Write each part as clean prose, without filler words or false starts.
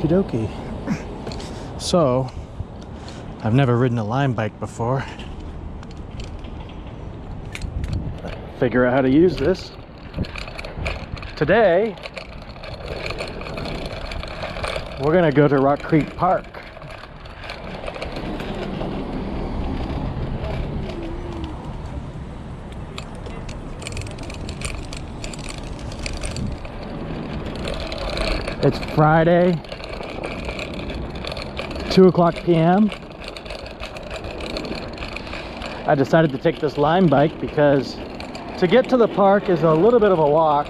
Okie dokie. So, I've never ridden a Lime bike before. Figure out how to use this. Today, we're gonna go to Rock Creek Park. It's Friday, 2:00 p.m. I decided to take this Lime bike because to get to the park is a little bit of a walk.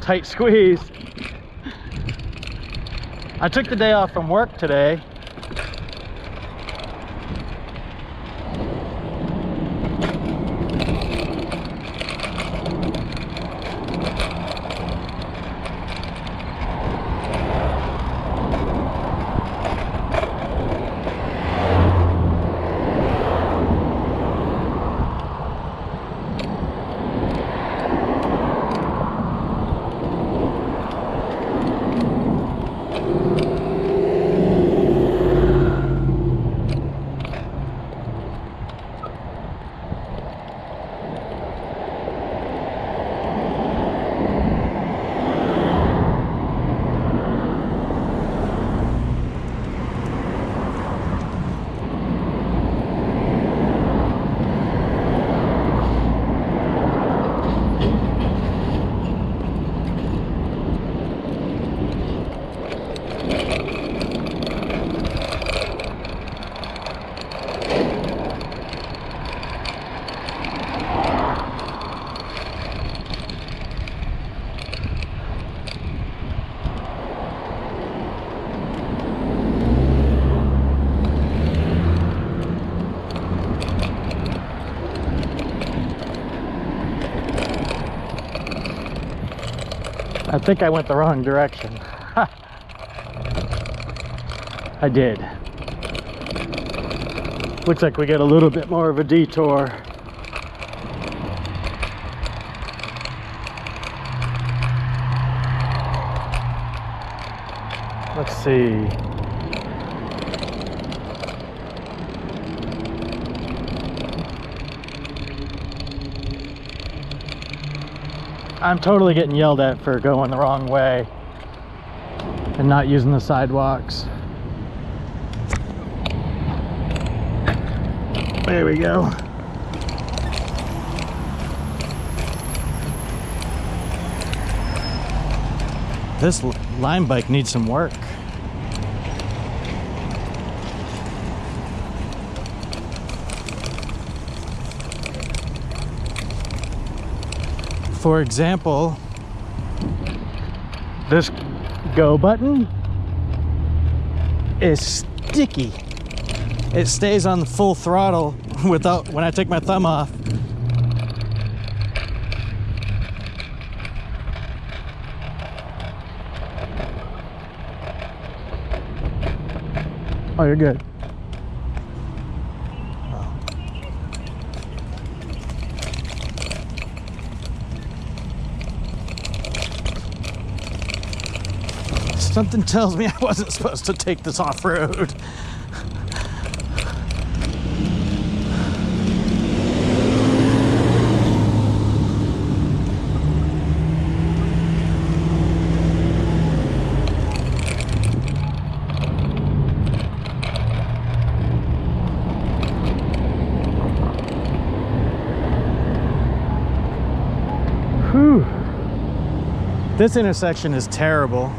Tight squeeze. I took the day off from work today. I think I went the wrong direction. I did. Looks like we get a little bit more of a detour. Let's see. I'm totally getting yelled at for going the wrong way and not using the sidewalks. There we go. This Lime bike needs some work. For example, this go button is sticky. It stays on full throttle without when I take my thumb off. Oh, you're good. Something tells me I wasn't supposed to take this off-road. Whew. This intersection is terrible.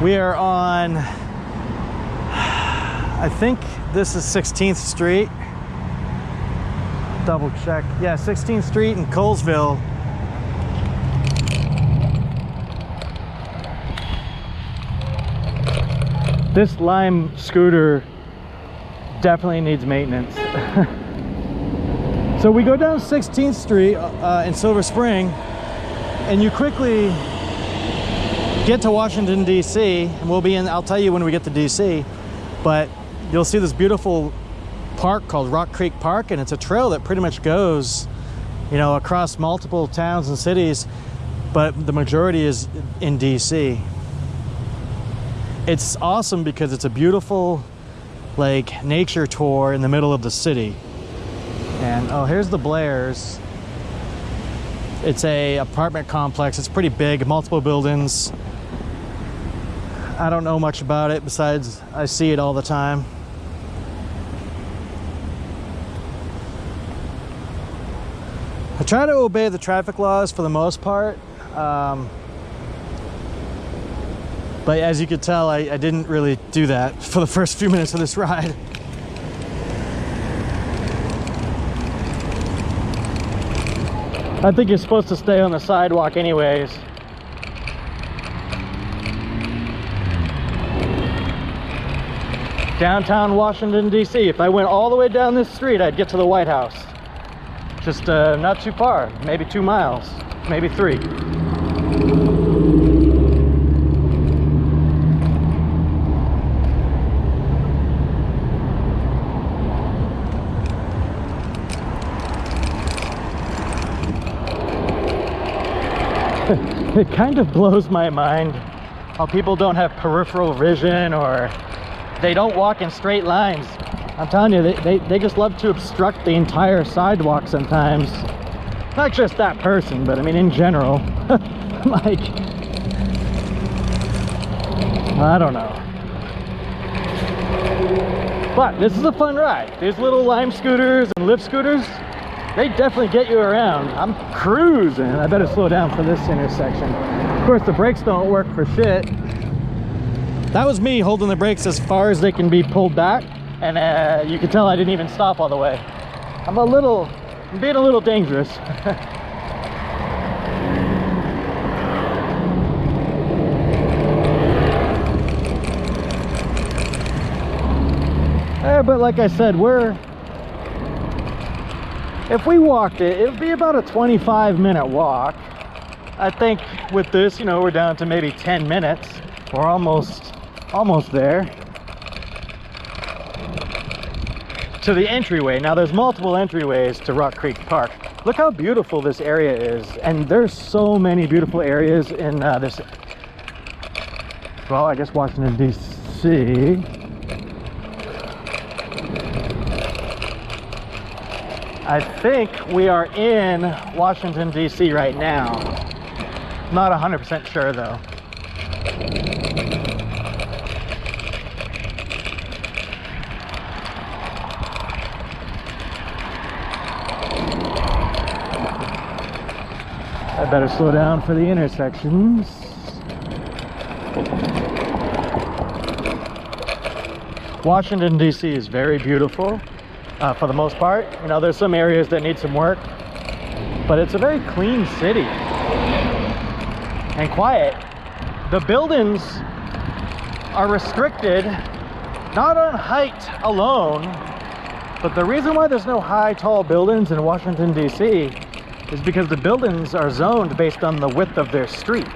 We are on, I think this is 16th Street. Double check. Yeah, 16th Street in Colesville. This Lime scooter definitely needs maintenance. So we go down 16th Street in Silver Spring, and you quickly get to Washington, D.C., and we'll be in, I'll tell you when we get to D.C., but you'll see this beautiful park called Rock Creek Park, and it's a trail that pretty much goes you know, across multiple towns and cities, but the majority is in DC. It's awesome because it's a beautiful, like, nature tour in the middle of the city. And oh, here's the Blairs. It's a apartment complex. It's pretty big, multiple buildings. I don't know much about it besides I see it all the time. I try to obey the traffic laws for the most part. But as you could tell, I didn't really do that for the first few minutes of this ride. I think you're supposed to stay on the sidewalk anyways. Downtown Washington, D.C. If I went all the way down this street, I'd get to the White House. Just not too far, maybe 2 miles, maybe 3. It kind of blows my mind how people don't have peripheral vision, or they don't walk in straight lines. I'm telling you, they just love to obstruct the entire sidewalk sometimes. Not just that person, but I mean in general. Like, I don't know. But this is a fun ride. These little Lime scooters and Lyft scooters, they definitely get you around. I'm cruising. I better slow down for this intersection. Of course, the brakes don't work for shit. That was me holding the brakes as far as they can be pulled back, and you can tell I didn't even stop all the way. I'm being a little dangerous. But like I said, if we walked it would be about a 25-minute walk. I think with this, you know, we're down to maybe 10 minutes. We're almost there to the entryway. Now there's multiple entryways to Rock Creek Park. Look how beautiful this area is, and there's so many beautiful areas in this, well, I guess Washington DC. I think we are in Washington DC right now. Not 100% sure though. I better slow down for the intersections. Washington, D.C. is very beautiful for the most part. You know, there's some areas that need some work, but it's a very clean city and quiet. The buildings are restricted, not on height alone, but the reason why there's no high, tall buildings in Washington, D.C. is because the buildings are zoned based on the width of their street.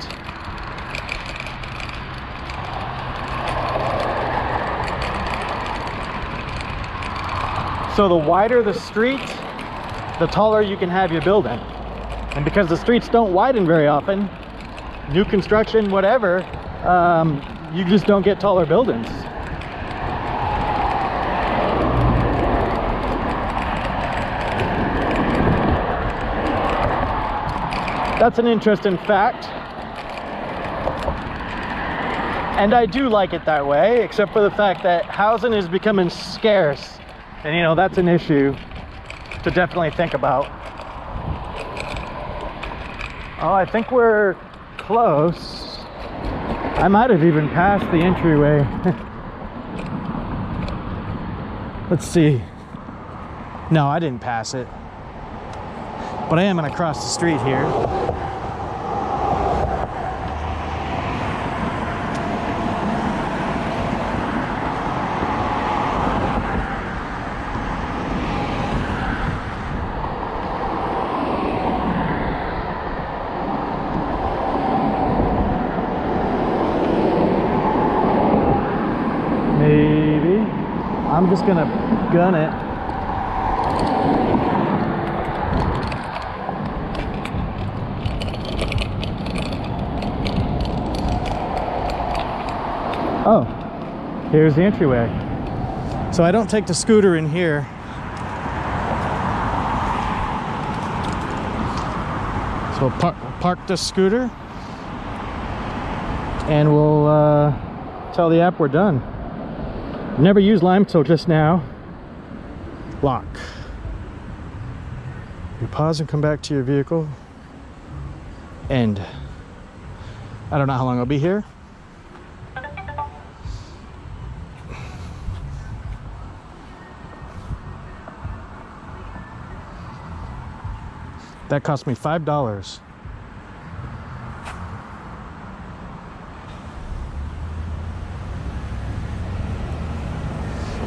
So the wider the street, the taller you can have your building. And because the streets don't widen very often, new construction, whatever, you just don't get taller buildings. That's an interesting fact. And I do like it that way, except for the fact that housing is becoming scarce. And you know, that's an issue to definitely think about. Oh, I think we're close. I might have even passed the entryway. Let's see. No, I didn't pass it. But I am gonna cross the street here. Maybe. I'm just gonna gun it. Here's the entryway. So I don't take the scooter in here. So we'll park the scooter and we'll tell the app we're done. Never used Lime till just now. Lock. You pause and come back to your vehicle. End. I don't know how long I'll be here. That cost me $5.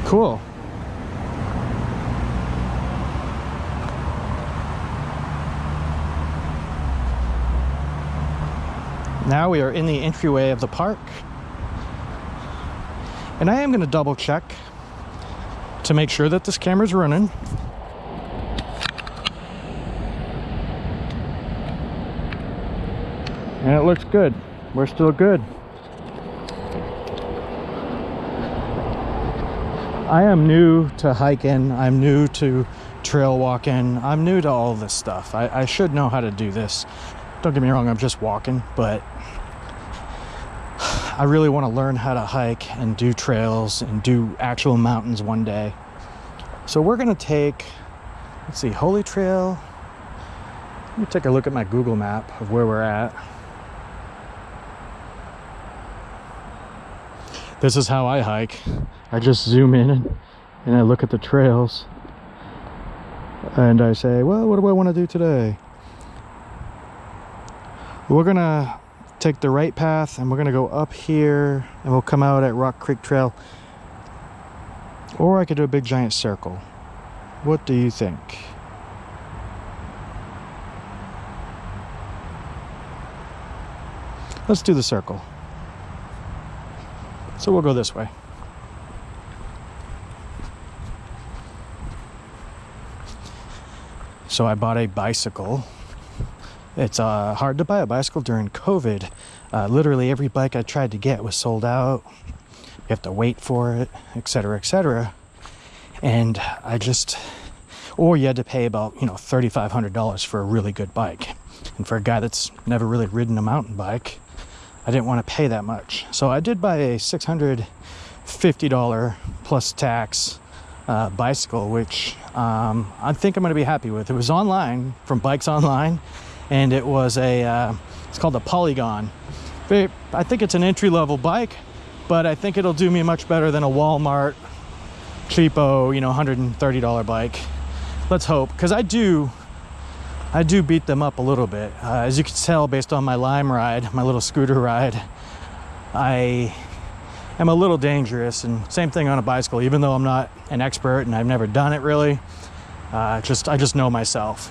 Cool. Now we are in the entryway of the park. And I am going to double check to make sure that this camera's running. And it looks good. We're still good. I am new to hiking. I'm new to trail walking. I'm new to all this stuff. I should know how to do this. Don't get me wrong, I'm just walking, but I really want to learn how to hike and do trails and do actual mountains one day. So we're going to take, let's see, Holy Trail. Let me take a look at my Google map of where we're at. This is how I hike. I just zoom in and I look at the trails and I say, well, what do I want to do today? We're gonna take the right path and we're gonna go up here and we'll come out at Rock Creek Trail. Or I could do a big giant circle. What do you think? Let's do the circle. So we'll go this way. So I bought a bicycle. It's hard to buy a bicycle during COVID. Literally every bike I tried to get was sold out. You have to wait for it, etc., etc. And or you had to pay about, $3,500 for a really good bike. And for a guy that's never really ridden a mountain bike, I didn't want to pay that much. So I did buy a $650 plus tax bicycle, which I think I'm going to be happy with. It was online, from Bikes Online, and it was it's called a Polygon. I think it's an entry-level bike, but I think it'll do me much better than a Walmart cheapo, $130 bike. Let's hope, because I do beat them up a little bit. As you can tell based on my Lime ride, my little scooter ride, I am a little dangerous, and same thing on a bicycle. Even though I'm not an expert and I've never done it really, I just know myself,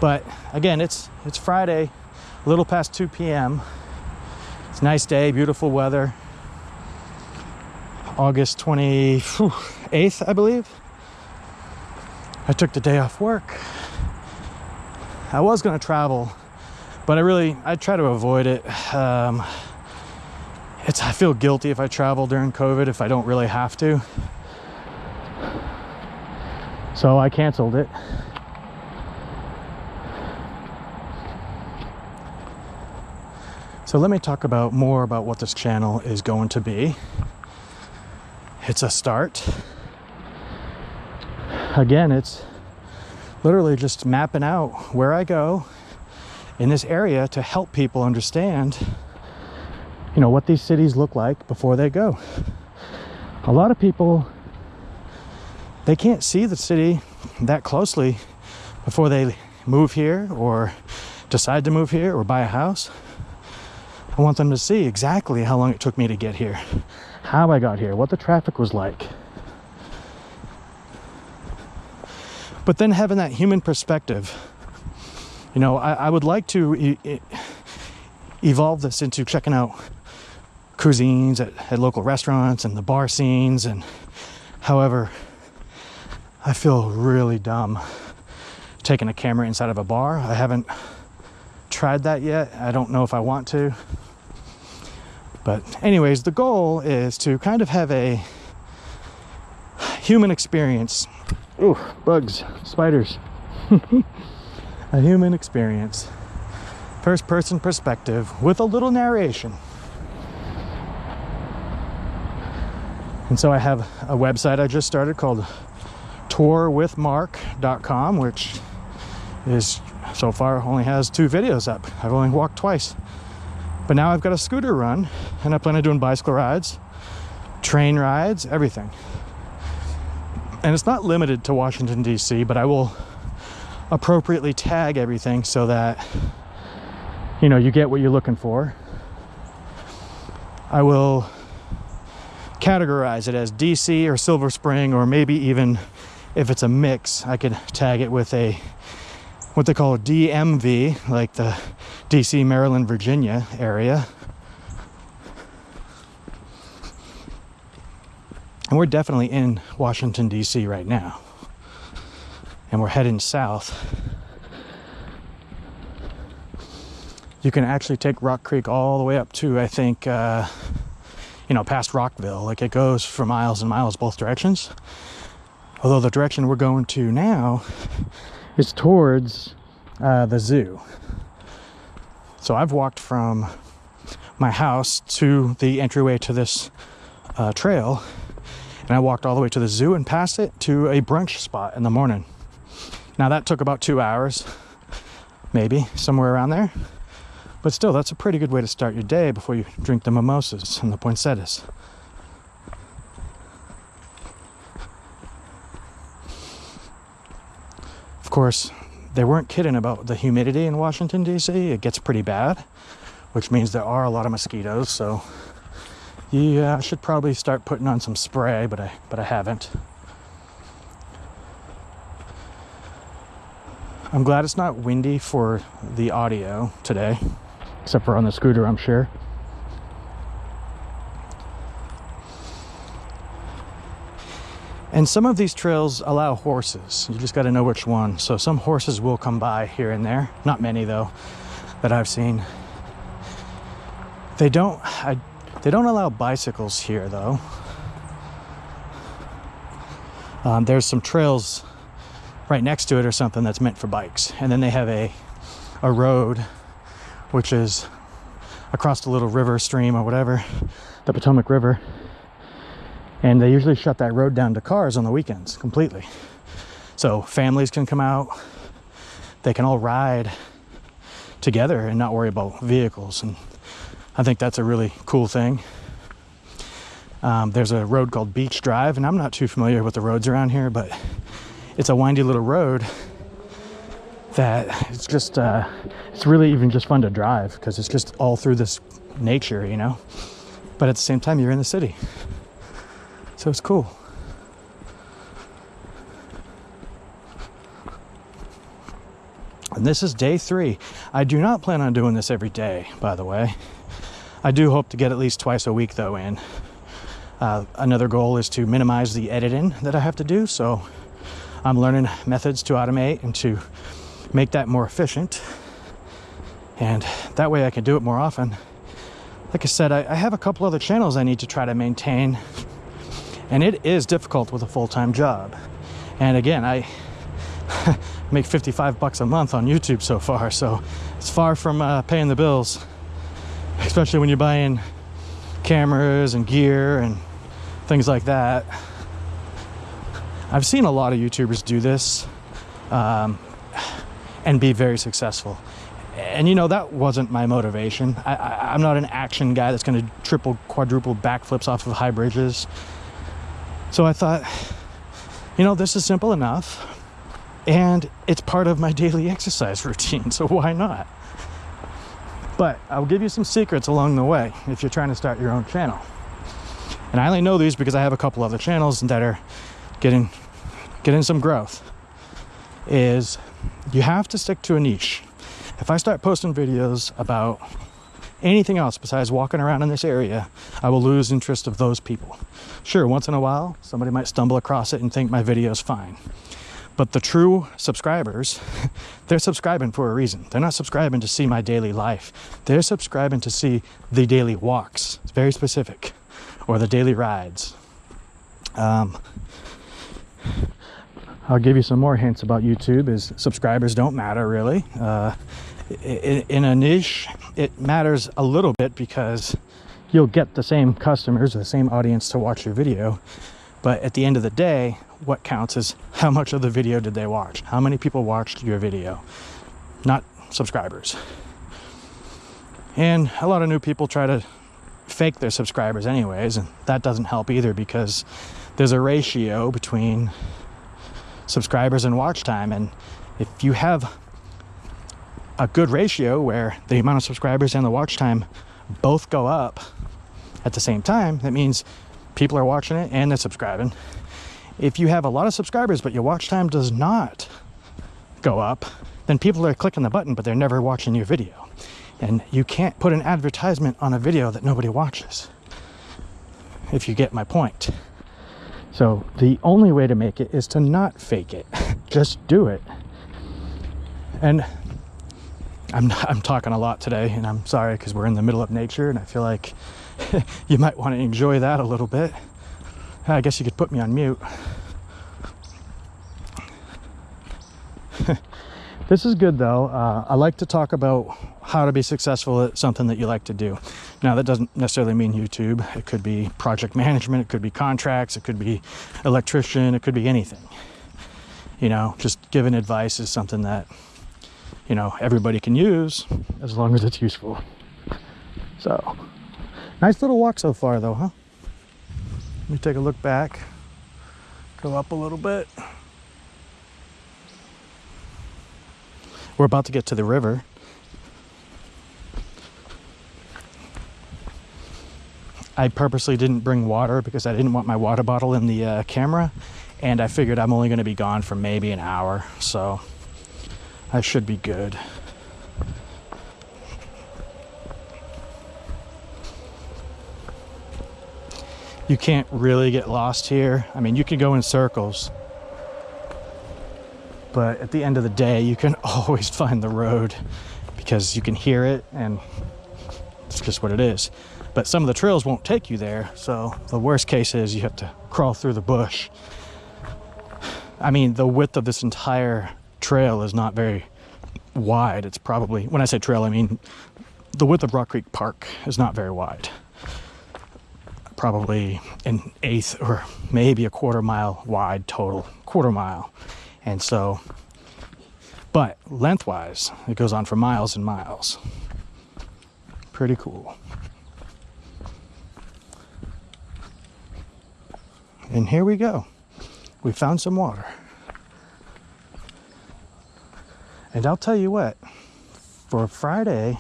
But again, it's Friday, a little past 2 p.m. It's a nice day, beautiful weather. August 28th, I believe. I took the day off work. I was going to travel, but I try to avoid it. I feel guilty if I travel during COVID if I don't really have to. So I canceled it. So let me talk more about what this channel is going to be. It's a start. Again, it's literally just mapping out where I go in this area to help people understand, what these cities look like before they go. A lot of people, they can't see the city that closely before they move here or decide to move here or buy a house. I want them to see exactly how long it took me to get here, how I got here, what the traffic was like. But then having that human perspective, I would like to evolve this into checking out cuisines at local restaurants and the bar scenes. And however, I feel really dumb taking a camera inside of a bar. I haven't tried that yet. I don't know if I want to. But anyways, the goal is to kind of have a human experience. Ooh, bugs, spiders. A human experience. First person perspective with a little narration. And so I have a website I just started called tourwithmark.com, which is so far only has 2 videos up. I've only walked twice. But now I've got a scooter run, and I plan on doing bicycle rides, train rides, everything. And it's not limited to Washington, D.C., but I will appropriately tag everything so that, you know, you get what you're looking for. I will categorize it as DC or Silver Spring, or maybe even if it's a mix, I could tag it with a what they call a DMV, like the DC, Maryland, Virginia area. And we're definitely in Washington, D.C. right now. And we're heading south. You can actually take Rock Creek all the way up to, I think, you know, past Rockville. Like, it goes for miles and miles both directions. Although the direction we're going to now is towards the zoo. So I've walked from my house to the entryway to this trail, and I walked all the way to the zoo and past it to a brunch spot in the morning. Now that took about 2 hours, maybe, somewhere around there. But still, that's a pretty good way to start your day before you drink the mimosas and the poinsettias. Of course, they weren't kidding about the humidity in Washington, D.C. It gets pretty bad, which means there are a lot of mosquitoes, so you should probably start putting on some spray, but I haven't. I'm glad it's not windy for the audio today, except for on the scooter, I'm sure. And some of these trails allow horses. You just got to know which one. So some horses will come by here and there. Not many, though, that I've seen. They don't allow bicycles here, though. There's some trails right next to it or something that's meant for bikes. And then they have a road, which is across the little river stream or whatever, the Potomac River. And they usually shut that road down to cars on the weekends completely. So families can come out. They can all ride together and not worry about vehicles. And I think that's a really cool thing. There's a road called Beach Drive, and I'm not too familiar with the roads around here, but it's a windy little road that it's just, it's really even just fun to drive because it's just all through this nature, you know? But at the same time, you're in the city. So it's cool. And this is day 3. I do not plan on doing this every day, by the way. I do hope to get at least twice a week, though, in. Another goal is to minimize the editing that I have to do, so I'm learning methods to automate and to make that more efficient. And that way I can do it more often. Like I said, I have a couple other channels I need to try to maintain. And it is difficult with a full-time job. And again, I make $55 a month on YouTube so far, so it's far from paying the bills, especially when you're buying cameras and gear and things like that. I've seen a lot of YouTubers do this and be very successful. And you know, that wasn't my motivation. I'm not an action guy that's going to triple, quadruple backflips off of high bridges. So I thought, you know, this is simple enough, and it's part of my daily exercise routine, so why not? But I'll give you some secrets along the way if you're trying to start your own channel. And I only know these because I have a couple other channels that are getting some growth. Is you have to stick to a niche. If I start posting videos about anything else besides walking around in this area, I will lose interest of those people. Sure, once in a while, somebody might stumble across it and think my video is fine. But the true subscribers, they're subscribing for a reason. They're not subscribing to see my daily life. They're subscribing to see the daily walks. It's very specific. Or the daily rides. I'll give you some more hints about YouTube. Is subscribers don't matter really. In a niche, it matters a little bit because you'll get the same customers, the same audience to watch your video. But at the end of the day, what counts is how much of the video did they watch? How many people watched your video? Not subscribers. And a lot of new people try to fake their subscribers anyways, and that doesn't help either because there's a ratio between subscribers and watch time. And if you have a good ratio where the amount of subscribers and the watch time both go up at the same time, that means people are watching it and they're subscribing. If you have a lot of subscribers but your watch time does not go up, then people are clicking the button but they're never watching your video. And you can't put an advertisement on a video that nobody watches, if you get my point. So the only way to make it is to not fake it. Just do it. And I'm talking a lot today, and I'm sorry because we're in the middle of nature and I feel like you might want to enjoy that a little bit. I guess you could put me on mute. This is good though. I like to talk about how to be successful at something that you like to do. Now that doesn't necessarily mean YouTube. It could be project management, it could be contracts, it could be electrician, it could be anything. You know, just giving advice is something that, you know, everybody can use as long as it's useful. So, nice little walk so far though, huh? Let me take a look back, go up a little bit. We're about to get to the river. I purposely didn't bring water because I didn't want my water bottle in the camera, and I figured I'm only going to be gone for maybe an hour, so I should be good. You can't really get lost here. I mean, you can go in circles, but at the end of the day, you can always find the road because you can hear it, and it's just what it is. But some of the trails won't take you there, so the worst case is you have to crawl through the bush. I mean, the width of this entire trail is not very wide. It's probably, when I say trail, I mean the width of Rock Creek Park is not very wide. Probably an eighth or maybe a quarter mile wide total, quarter mile. And so, but lengthwise, it goes on for miles and miles. Pretty cool. And here we go. We found some water. And I'll tell you what, for a Friday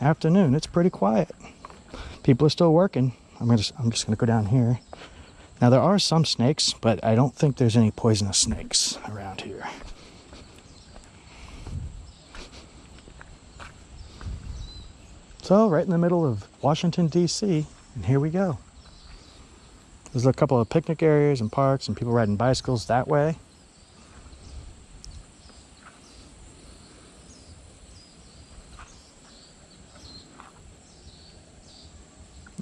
afternoon, it's pretty quiet. People are still working. I'm just gonna go down here. Now there are some snakes, but I don't think there's any poisonous snakes around here. So right in the middle of Washington, D.C., and here we go. There's a couple of picnic areas and parks and people riding bicycles that way.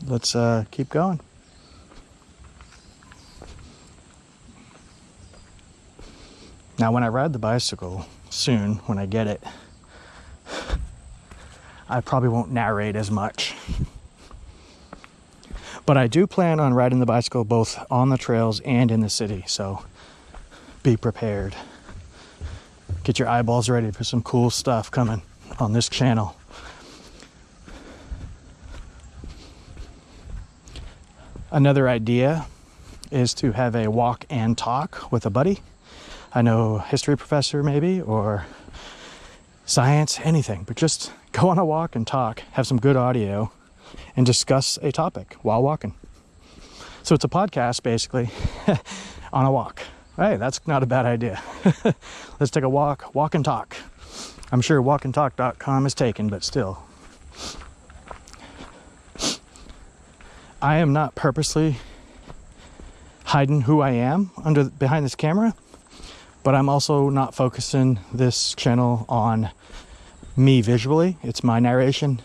Let's keep going. Now when I ride the bicycle soon, when I get it, I probably won't narrate as much. But I do plan on riding the bicycle both on the trails and in the city, so be prepared. Get your eyeballs ready for some cool stuff coming on this channel. Another idea is to have a walk and talk with a buddy. I know, history professor maybe, or science, anything, but just go on a walk and talk, have some good audio, and discuss a topic while walking. So it's a podcast basically on a walk. Hey, that's not a bad idea. Let's take a walk, walk and talk. I'm sure walkandtalk.com is taken, but still. I am not purposely hiding who I am behind this camera, but I'm also not focusing this channel on me visually. It's my narration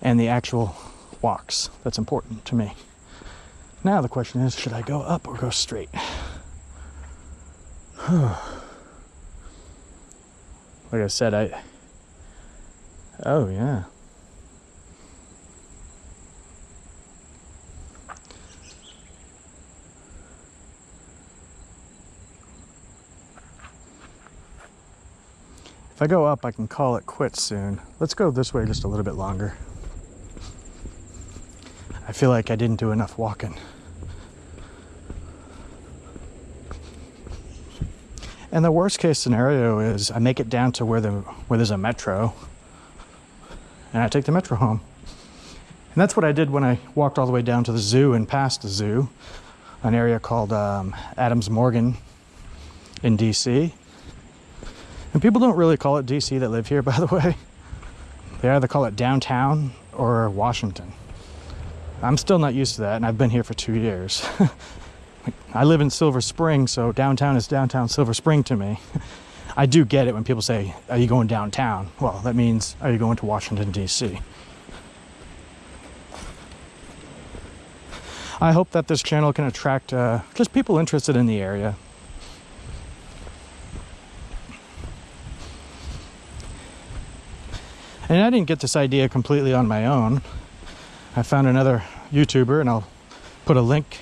and the actual walks that's important to me. Now the question is, should I go up or go straight? Like I said, oh yeah. If I go up, I can call it quits soon. Let's go this way just a little bit longer. I feel like I didn't do enough walking. And the worst case scenario is I make it down to where there's a metro, and I take the metro home. And that's what I did when I walked all the way down to the zoo and past the zoo, an area called Adams Morgan in DC. And people don't really call it DC that live here, by the way. They either call it downtown or Washington. I'm still not used to that, and I've been here for 2 years. I live in Silver Spring, so downtown is downtown Silver Spring to me. I do get it when people say, are you going downtown? Well, that means, are you going to Washington, DC? I hope that this channel can attract just people interested in the area. And I didn't get this idea completely on my own. I found another YouTuber, and I'll put a link,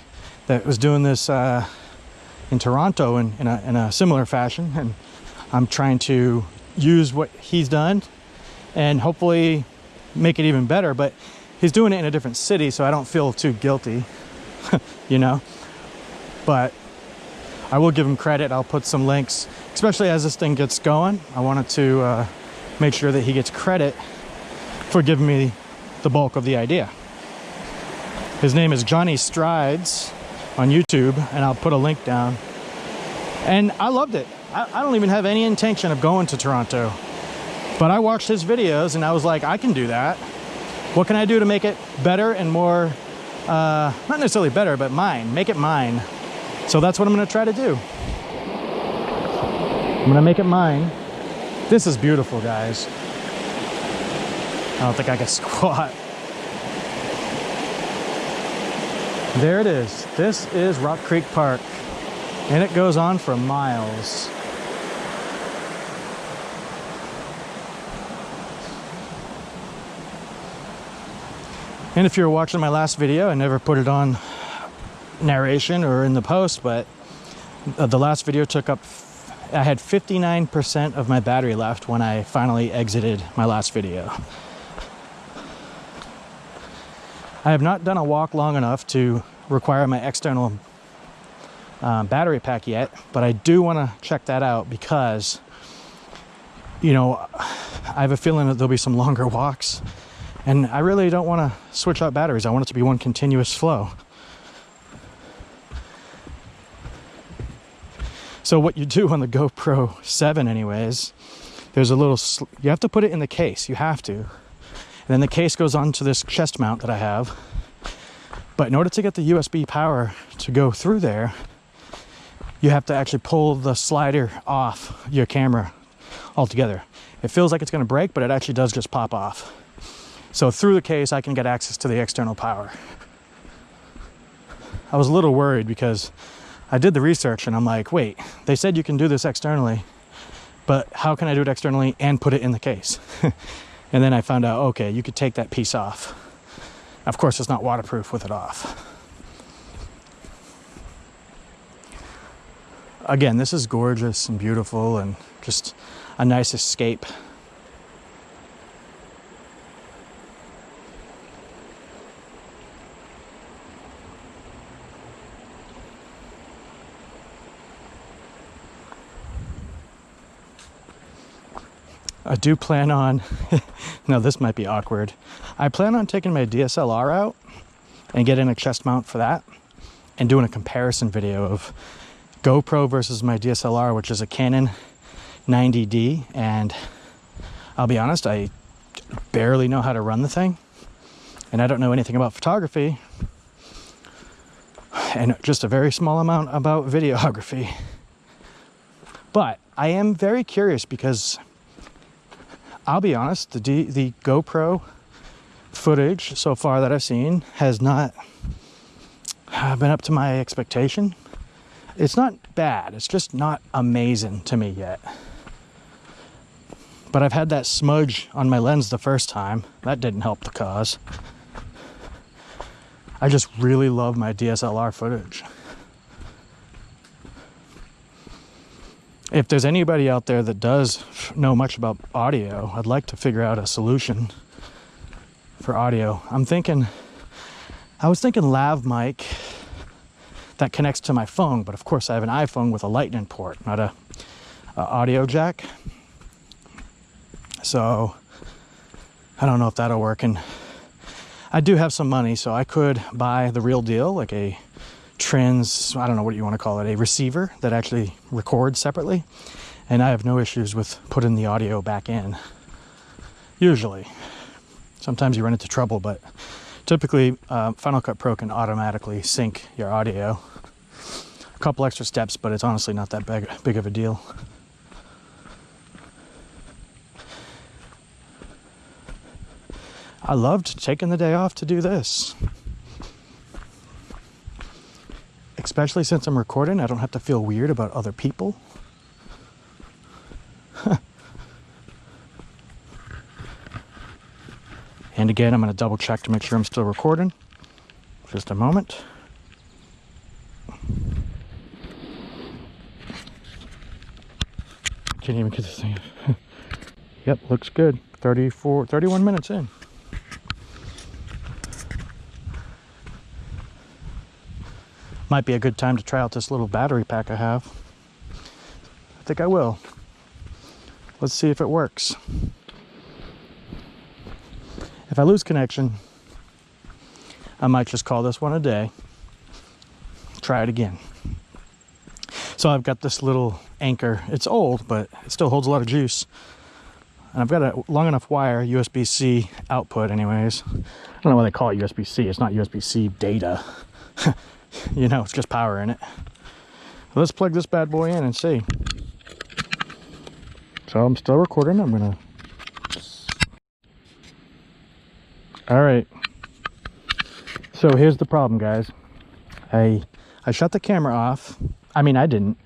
that was doing this in Toronto in a similar fashion. And I'm trying to use what he's done and hopefully make it even better. But he's doing it in a different city, so I don't feel too guilty, you know. But I will give him credit. I'll put some links, especially as this thing gets going. I wanted to make sure that he gets credit for giving me the bulk of the idea. His name is Johnny Strides on YouTube, and I'll put a link down. And I loved it. I don't even have any intention of going to Toronto, but I watched his videos and I was like, I can do that. What can I do to make it better and more, not necessarily better, but mine, make it mine. So that's what I'm gonna try to do. I'm gonna make it mine. This is beautiful, guys. I don't think I can squat. There it is. This is Rock Creek Park, and it goes on for miles. And if you're watching my last video, I never put it on narration or in the post, but the last video took up, I had 59% of my battery left when I finally exited my last video. I have not done a walk long enough to require my external battery pack yet, but I do want to check that out because, you know, I have a feeling that there'll be some longer walks, and I really don't want to switch out batteries. I want it to be one continuous flow. So what you do on the GoPro 7 anyways, there's a little, you have to put it in the case, you have to. And then the case goes onto this chest mount that I have. But in order to get the USB power to go through there, you have to actually pull the slider off your camera altogether. It feels like it's going to break, but it actually does just pop off. So through the case, I can get access to the external power. I was a little worried because I did the research and I'm like, wait, they said you can do this externally, but how can I do it externally and put it in the case? And then I found out, okay, you could take that piece off. Of course, it's not waterproof with it off. Again, this is gorgeous and beautiful and just a nice escape. I do plan on, no, this might be awkward. I plan on taking my DSLR out and getting a chest mount for that and doing a comparison video of GoPro versus my DSLR, which is a Canon 90D. And I'll be honest, I barely know how to run the thing, and I don't know anything about photography and just a very small amount about videography. But I am very curious because I'll be honest, the GoPro footage so far that I've seen has not been up to my expectation. It's not bad, it's just not amazing to me yet. But I've had that smudge on my lens the first time. That didn't help the cause. I just really love my DSLR footage. If there's anybody out there that does know much about audio, I'd like to figure out a solution for audio. I was thinking lav mic that connects to my phone, but of course I have an iPhone with a lightning port, not a audio jack. So I don't know if that'll work. And I do have some money, so I could buy the real deal, like a I don't know what you want to call it, a receiver that actually records separately. And I have no issues with putting the audio back in. Usually. Sometimes you run into trouble, but typically Final Cut Pro can automatically sync your audio. A couple extra steps, but it's honestly not that big of a deal. I loved taking the day off to do this. Especially since I'm recording, I don't have to feel weird about other people. And again, I'm going to double check to make sure I'm still recording. Just a moment. Can't even get this thing. Yep, looks good. 31 minutes in. Might be a good time to try out this little battery pack I have. I think I will. Let's see if it works. If I lose connection, I might just call this one a day. Try it again. So I've got this little anchor. It's old, but it still holds a lot of juice. And I've got a long enough wire, USB-C output anyways. I don't know why they call it USB-C. It's not USB-C data. You know, it's just power in it. Let's plug this bad boy in and see. So I'm still recording. I'm gonna... All right. So here's the problem, guys. I shut the camera off. I mean, I didn't.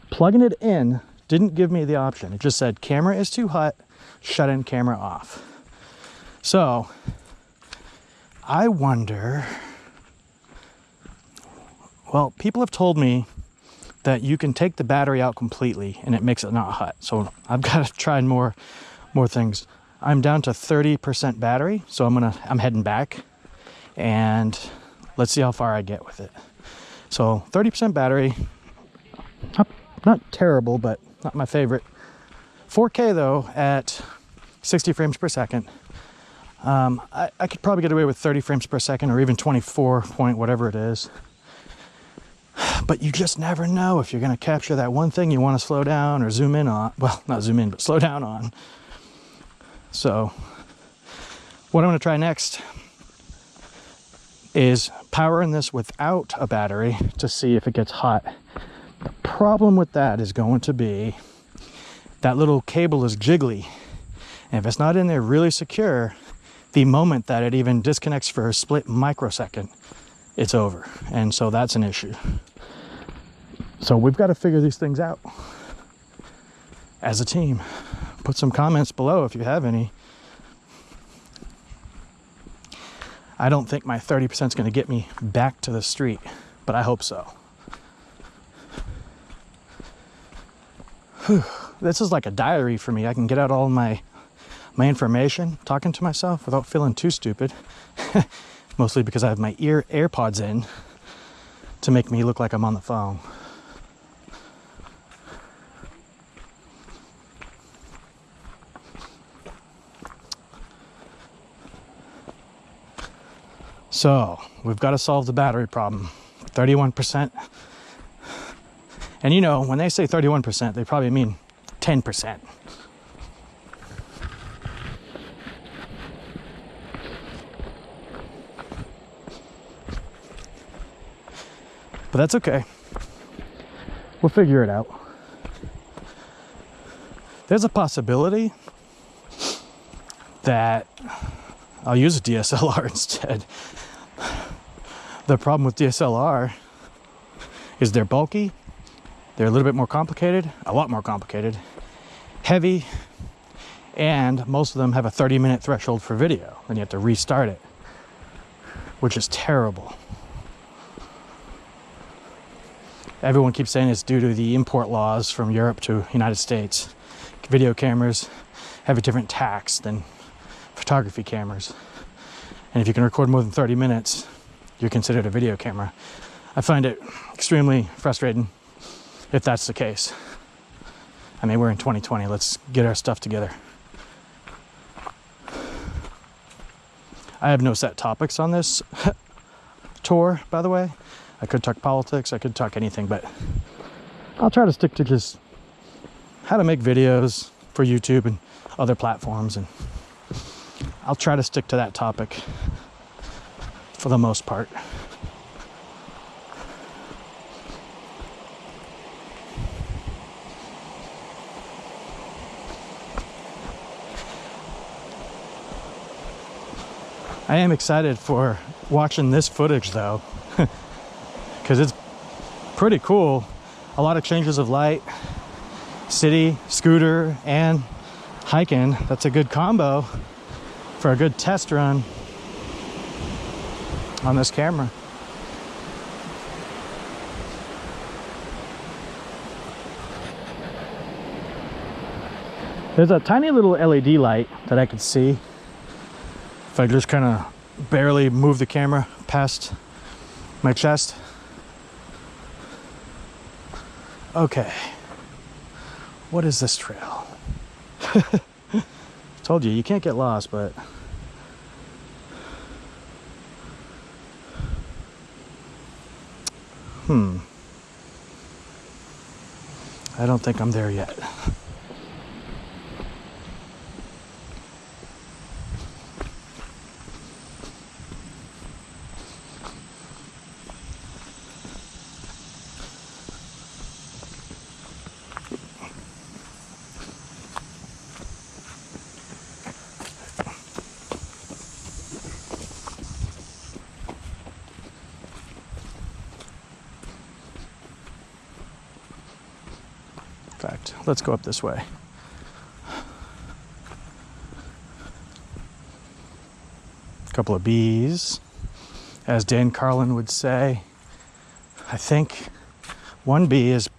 Plugging it in didn't give me the option. It just said, camera is too hot, shut in camera off. So I wonder... Well, people have told me that you can take the battery out completely and it makes it not hot. So I've got to try more things. I'm down to 30% battery, so I'm heading back and let's see how far I get with it. So 30% battery, not terrible, but not my favorite. 4K though at 60 frames per second. I could probably get away with 30 frames per second or even 24 point whatever it is. But you just never know if you're going to capture that one thing you want to slow down or zoom in on. Well, not zoom in, but slow down on. So what I'm going to try next is powering this without a battery to see if it gets hot. The problem with that is going to be that little cable is jiggly. And if it's not in there really secure, the moment that it even disconnects for a split microsecond, it's over. And so that's an issue. So we've got to figure these things out as a team. Put some comments below if you have any. I don't think my 30% is going to get me back to the street, but I hope so. Whew. This is like a diary for me. I can get out all my information, talking to myself without feeling too stupid. Mostly because I have my AirPods in to make me look like I'm on the phone. So we've got to solve the battery problem. 31%. And you know, when they say 31%, they probably mean 10%. But that's okay. We'll figure it out. There's a possibility that I'll use a DSLR instead. The problem with DSLR is they're bulky, they're a little bit more complicated, a lot more complicated, heavy, and most of them have a 30-minute threshold for video. Then you have to restart it, which is terrible. Everyone keeps saying it's due to the import laws from Europe to United States. Video cameras have a different tax than photography cameras. And if you can record more than 30 minutes, you're considered a video camera. I find it extremely frustrating if that's the case. I mean, we're in 2020. Let's get our stuff together. I have no set topics on this tour, by the way. I could talk politics, I could talk anything, but I'll try to stick to just how to make videos for YouTube and other platforms, and I'll try to stick to that topic for the most part. I am excited for watching this footage though, because it's pretty cool. A lot of changes of light, city, scooter, and hiking. That's a good combo for a good test run on this camera. There's a tiny little LED light that I could see if I just kind of barely move the camera past my chest. Okay, what is this trail? Told you, you can't get lost, but I don't think I'm there yet. In fact, let's go up this way. A couple of bees, as Dan Carlin would say. I think one bee is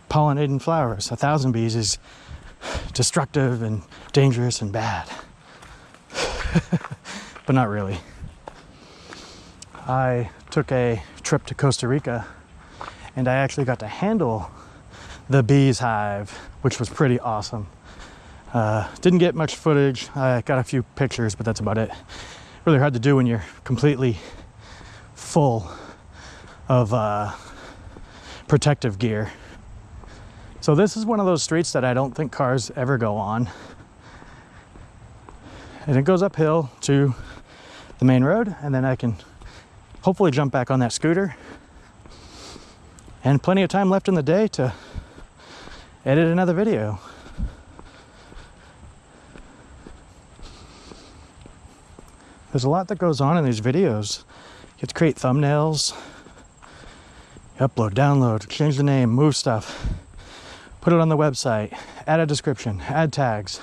pollinating flowers. 1,000 bees is destructive and dangerous and bad. But not really. I took a trip to Costa Rica and I actually got to handle the bees hive, which was pretty awesome. Didn't get much footage. I got a few pictures, but that's about it. Really hard to do when you're completely full of protective gear. So this is one of those streets that I don't think cars ever go on. And it goes uphill to the main road, and then I can hopefully jump back on that scooter. And plenty of time left in the day to edit another video. There's a lot that goes on in these videos. You have to create thumbnails, you upload, download, change the name, move stuff, put it on the website, add a description, add tags,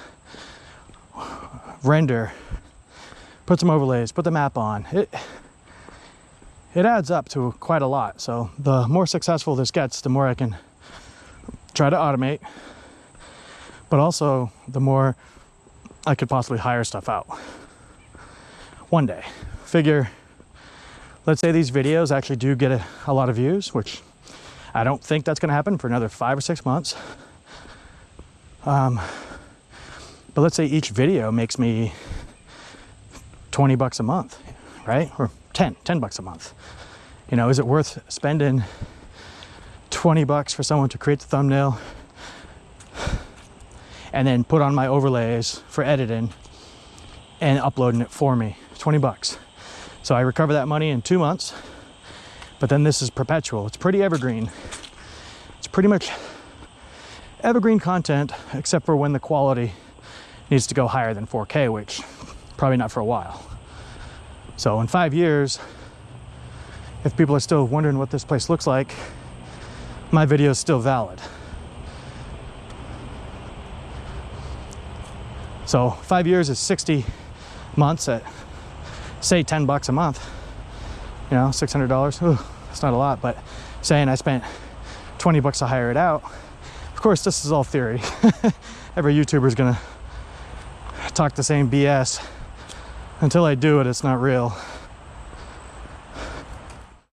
render, put some overlays, put the map on. It adds up to quite a lot. So the more successful this gets, the more I can try to automate, but also the more I could possibly hire stuff out. One day, figure, let's say these videos actually do get a lot of views, which I don't think that's gonna happen for another 5 or 6 months. But let's say each video makes me 20 bucks a month, right? Or 10 bucks a month. You know, is it worth spending 20 bucks for someone to create the thumbnail and then put on my overlays for editing and uploading it for me? 20 bucks. So I recover that money in 2 months, but then this is perpetual. It's pretty evergreen. It's pretty much evergreen content, except for when the quality needs to go higher than 4K, which probably not for a while. So in 5 years, if people are still wondering what this place looks like, my video is still valid. So 5 years is 60 months at, say, $10 a month. You know, $600. Ooh, that's not a lot, but saying I spent $20 to hire it out. Of course, this is all theory. Every YouTuber is gonna talk the same BS. Until I do it, it's not real.